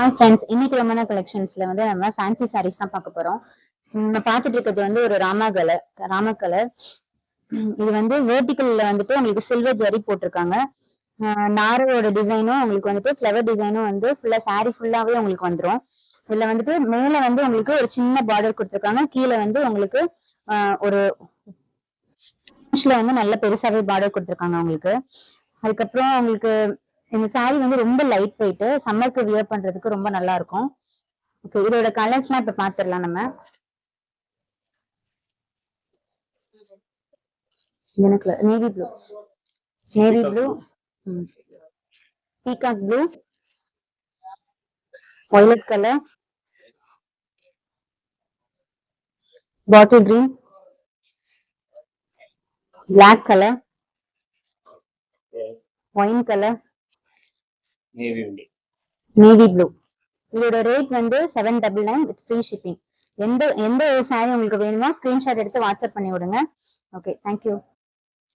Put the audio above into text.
Hi friends, இன்னைக்கு ரமணா கலெக்ஷன்ஸ்ல வந்து நம்ம ஃபேன்சி சாரீஸ் தான் பார்க்க போறோம். நம்ம பார்த்துட்டு இருக்கிறது வந்து ஒரு ராம கலர். இது வந்து வேர்டிகல்ல வந்துட்டு உங்களுக்கு சில்வர் ஜரி போட்டிருக்காங்க. நாரோட டிசைனும் உங்களுக்கு வந்துட்டு ஃப்ளவர் டிசைனும் வந்து ஃபுல்லா சாரி ஃபுல்லாவே உங்களுக்கு வந்துடும். இதுல வந்துட்டு மேல வந்து உங்களுக்கு ஒரு சின்ன பார்டர் கொடுத்துருக்காங்க. கீழே வந்து உங்களுக்கு ஒரு வந்து நல்ல பெருசாவே பார்டர் கொடுத்துருக்காங்க உங்களுக்கு. அதுக்கப்புறம் உங்களுக்கு இந்த சாரி வந்து ரொம்ப லைட் வெயிட், சம்மருக்கு வியர் பண்றதுக்கு ரொம்ப நல்லா இருக்கும். ஓகே, இதோட கலர்ஸ்லாம் இப்ப பாத்துடலாம் நம்ம. எனக்கு navy blue, peacock blue, violet colour, bottle green, black colour, wine colour, navy blue. இதோட ரேட் வந்து 799 வித் ஃப்ரீ ஷிப்பிங். எந்த சாரி உங்களுக்கு வேணுமோ ஸ்கிரீன்ஷாட் எடுத்து வாட்ஸ்அப் பண்ணி விடுங்க. Okay, thank you.